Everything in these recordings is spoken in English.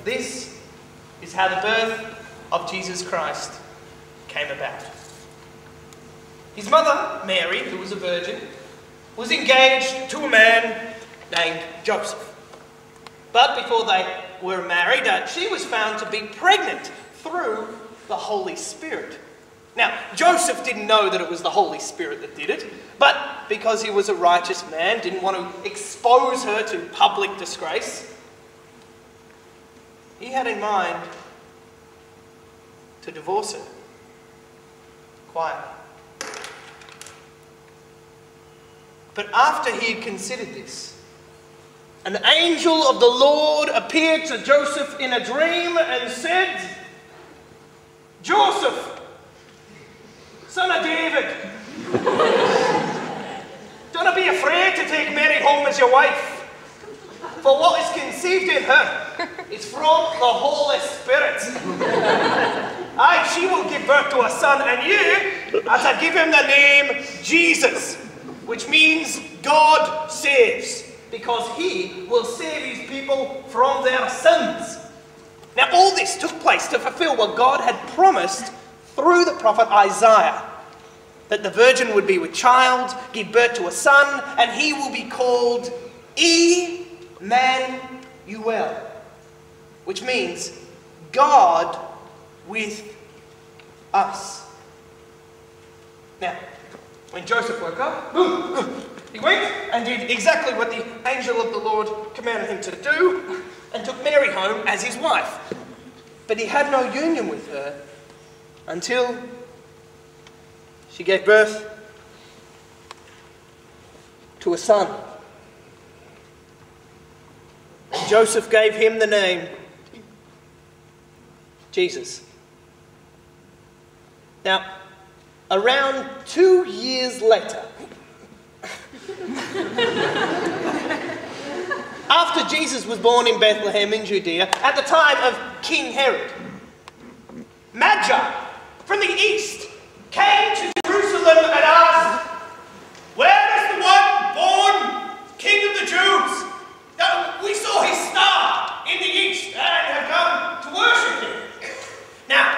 This is how the birth of Jesus Christ came about. His mother, Mary, who was a virgin, was engaged to a man named Joseph. But before they were married, she was found to be pregnant through the Holy Spirit. Now, Joseph didn't know that it was the Holy Spirit that did it, but because he was a righteous man, didn't want to expose her to public disgrace, he had in mind to divorce her quietly. But after he had considered this, an angel of the Lord appeared to Joseph in a dream and said, "Joseph, son of David, don't be afraid to take Mary home as your wife, for what is conceived in her is from the Holy Spirit. Aye, she will give birth to a son, and you are to give him the name Jesus, which means God saves, because he will save his people from their sins." Now all this took place to fulfill what God had promised through the prophet Isaiah, that the virgin would be with child, give birth to a son, and he will be called Emmanuel, which means God with us. Now, when Joseph woke up, he went and did exactly what the angel of the Lord commanded him to do, and took Mary home as his wife. But he had no union with her until she gave birth to a son. And Joseph gave him the name Jesus. Now, around 2 years later, after Jesus was born in Bethlehem in Judea, at the time of King Herod, Magi from the east came to Jerusalem and asked, "Where is the one born King of the Jews? We saw his star in the east and have come to worship him." Now,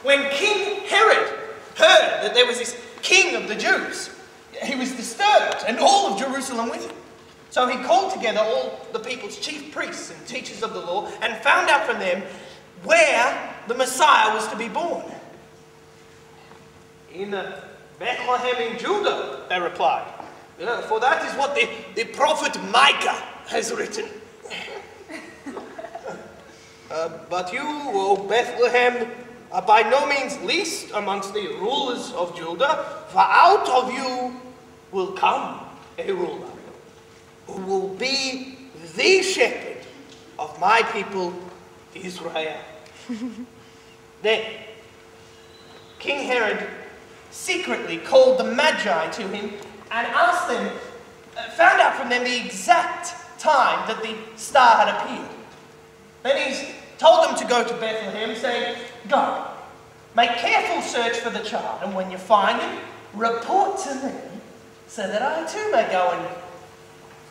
when King Herod heard that there was this king of the Jews, he was disturbed, and all of Jerusalem with him. So he called together all the people's chief priests and teachers of the law and found out from them where the Messiah was to be born. "In Bethlehem in Judah," they replied, "for that is what the prophet Micah has written. But you, O Bethlehem, are by no means least amongst the rulers of Judah, for out of you will come a ruler who will be the shepherd of my people Israel." Then King Herod secretly called the Magi to him and asked them, found out from them the exact time that the star had appeared. Then he told them to go to Bethlehem, saying, "Go, make careful search for the child, and when you find him, report to me, so that I too may go and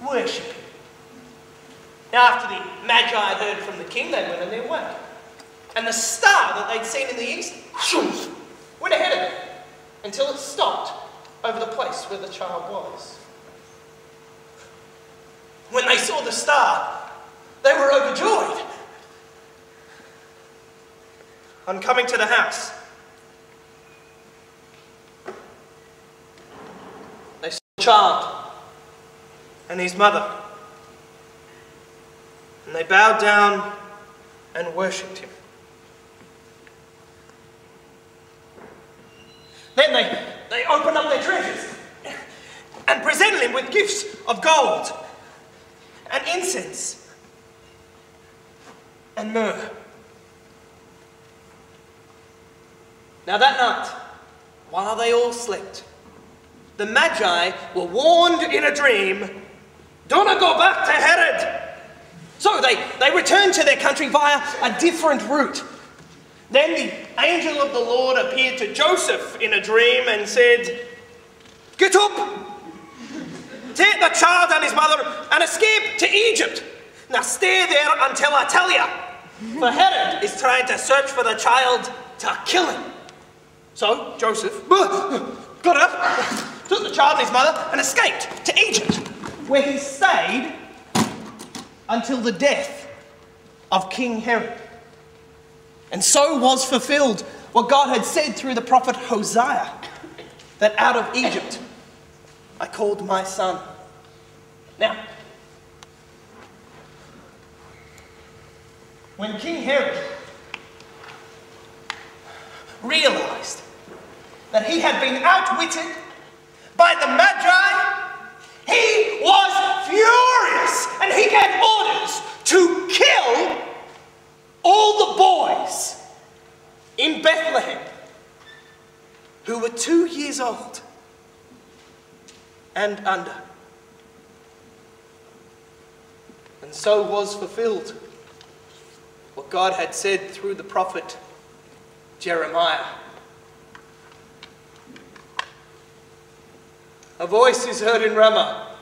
worship him." Now after the Magi had heard from the king, they went on their way. And the star that they'd seen in the east went ahead of them until it stopped over the place where the child was. When they saw the star, they were overjoyed. On coming to the house, they saw the child and his mother, and they bowed down and worshipped him. Then they opened up their treasures and presented him with gifts of gold and incense and myrrh. Now that night, while they all slept, the Magi were warned in a dream, "Do not go back to Herod." So they returned to their country via a different route. Then the angel of the Lord appeared to Joseph in a dream and said, "Get up! Take the child and his mother and escape to Egypt. Now stay there until I tell you, for Herod is trying to search for the child to kill him." So Joseph got up, took the child and his mother and escaped to Egypt, where he stayed until the death of King Herod. And so was fulfilled what God had said through the prophet Hosea, that out of Egypt I called my son. Now, when King Herod realized that he had been outwitted by the Magi, he was furious and he gave orders to kill all the boys in Bethlehem who were 2 years old and under. And so was fulfilled what God had said through the prophet Jeremiah. A voice is heard in Ramah,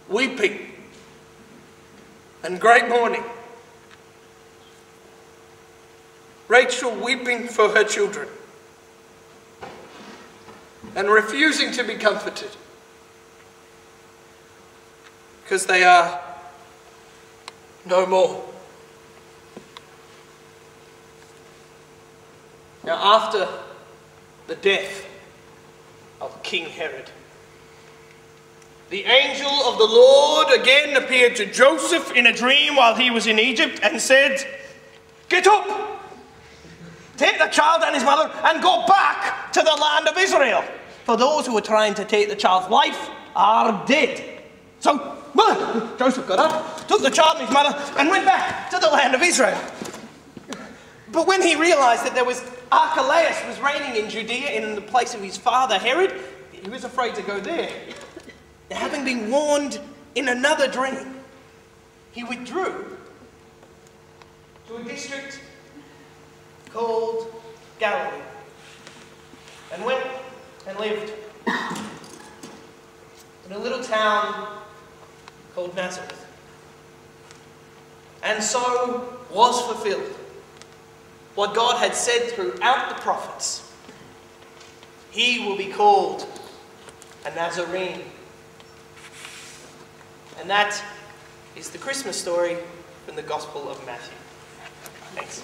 weeping and great mourning. Rachel weeping for her children and refusing to be comforted because they are no more. Now, after the death of King Herod, the angel of the Lord again appeared to Joseph in a dream while he was in Egypt and said, "Get up! Take the child and his mother and go back to the land of Israel. For those who are trying to take the child's life are dead." So Joseph got up, took the child and his mother and went back to the land of Israel. But when he realized that Archelaus was reigning in Judea in the place of his father Herod, he was afraid to go there. Having been warned in another dream, he withdrew to a district called Galilee and went and lived in a little town called Nazareth. And so was fulfilled what God had said throughout the prophets. He will be called a Nazarene. And that is the Christmas story from the Gospel of Matthew. Thanks.